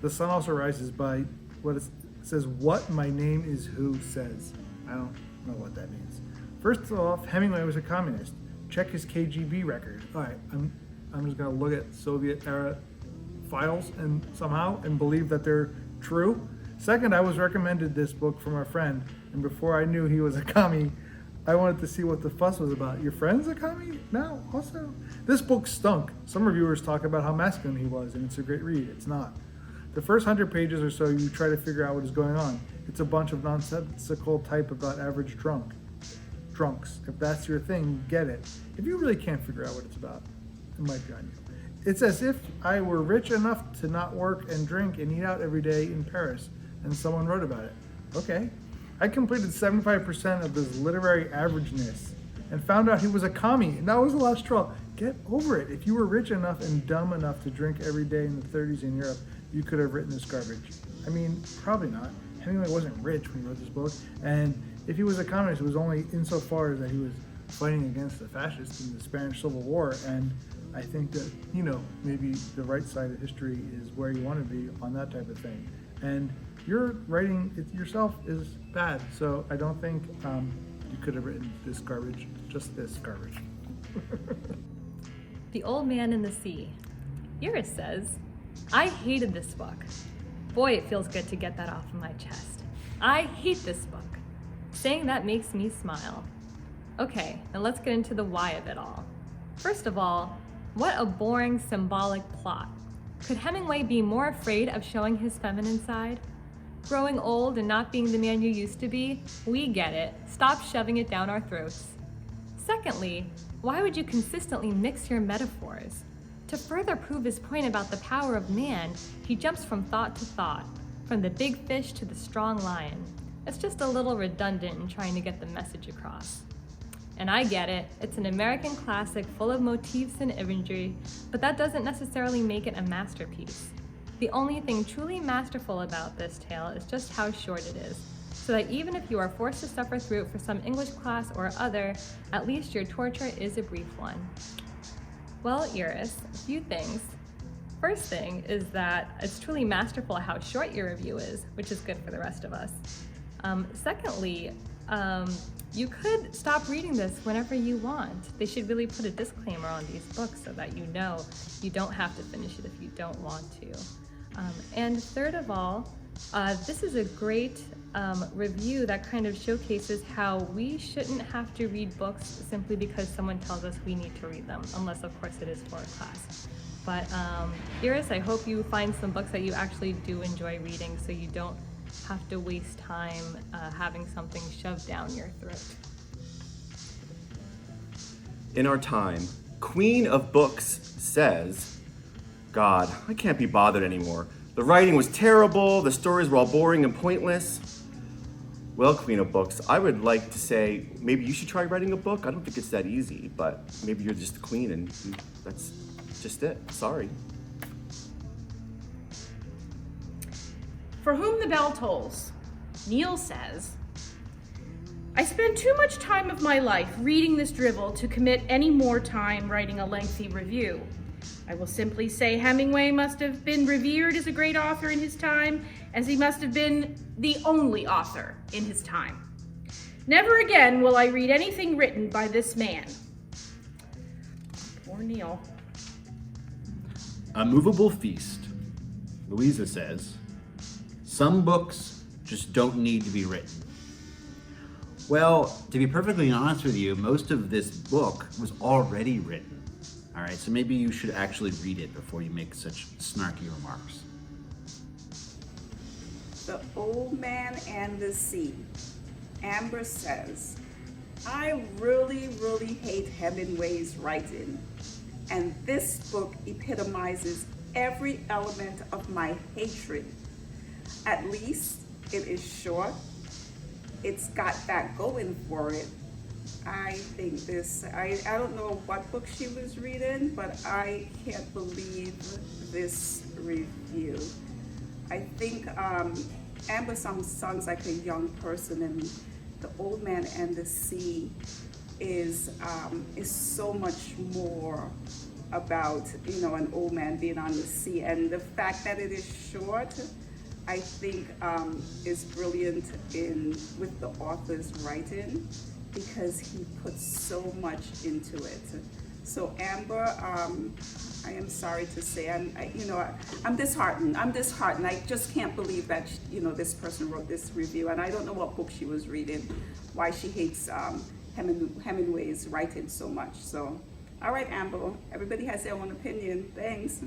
The sun also rises by what it says, what my name is who says. I don't know what that means. First off, Hemingway was a communist. Check his KGB record. All right, I'm just gonna look at Soviet era files and believe that they're true. Second, I was recommended this book from a friend, and before I knew he was a commie, I wanted to see what the fuss was about. Your friend's a commie? No, also. This book stunk. Some reviewers talk about how masculine he was, and it's a great read. It's not. The first 100 pages or so, you try to figure out what is going on. It's a bunch of nonsensical type about average drunks. If that's your thing, get it. If you really can't figure out what it's about, it might be on you. It's as if I were rich enough to not work and drink and eat out every day in Paris, and someone wrote about it. Okay. I completed 75% of his literary averageness and found out he was a commie, and that was a lot of straw. Get over it. If you were rich enough and dumb enough to drink every day in the 30s in Europe, you could have written this garbage. I mean, probably not. Hemingway wasn't rich when he wrote this book, and if he was a communist, it was only insofar as that he was fighting against the fascists in the Spanish Civil War, and I think that, maybe the right side of history is where you want to be on that type of thing. And your writing it yourself is bad, so I don't think you could have written this garbage, just this garbage. The Old Man in the Sea. Iris says, I hated this book. Boy, it feels good to get that off of my chest. I hate this book. Saying that makes me smile. Okay, now let's get into the why of it all. First of all, what a boring, symbolic plot. Could Hemingway be more afraid of showing his feminine side? Growing old and not being the man you used to be? We get it. Stop shoving it down our throats. Secondly, why would you consistently mix your metaphors? To further prove his point about the power of man, he jumps from thought to thought, from the big fish to the strong lion. It's just a little redundant in trying to get the message across. And I get it, it's an American classic full of motifs and imagery, but that doesn't necessarily make it a masterpiece. The only thing truly masterful about this tale is just how short it is, so that even if you are forced to suffer through it for some English class or other, at least your torture is a brief one. Well, Iris, a few things. First thing is that it's truly masterful how short your review is, which is good for the rest of us. Secondly, you could stop reading this whenever you want. They should really put a disclaimer on these books so that you know you don't have to finish it if you don't want to. And third of all, this is a great review that kind of showcases how we shouldn't have to read books simply because someone tells us we need to read them, unless of course it is for a class. But Iris, I hope you find some books that you actually do enjoy reading so you don't have to waste time having something shoved down your throat. In our time, Queen of Books says, God, I can't be bothered anymore. The writing was terrible, the stories were all boring and pointless. Well, Queen of Books, I would like to say maybe you should try writing a book. I don't think it's that easy, but maybe you're just the queen and that's just it. Sorry. For whom the bell tolls, Neil says, I spend too much time of my life reading this drivel to commit any more time writing a lengthy review. I will simply say Hemingway must have been revered as a great author in his time, as he must have been the only author in his time. Never again will I read anything written by this man. Poor Neil. A Movable Feast. Louisa says, some books just don't need to be written. Well, to be perfectly honest with you, most of this book was already written. All right, so maybe you should actually read it before you make such snarky remarks. The Old Man and the Sea. Amber says, I really hate Hemingway's writing, and this book epitomizes every element of my hatred. At least it is short. It's got that going for it. I think this, I don't know what book she was reading, but I can't believe this review. I think Amber sounds like a young person, and The Old Man and the Sea is so much more about, you know, an old man being on the sea. And the fact that it is short, I think is brilliant with the author's writing, because he puts so much into it. So Amber, I am sorry to say, I'm disheartened. I just can't believe that, you know, this person wrote this review, and I don't know what book she was reading, why she hates Hemingway's writing so much. So, all right, Amber, everybody has their own opinion. Thanks.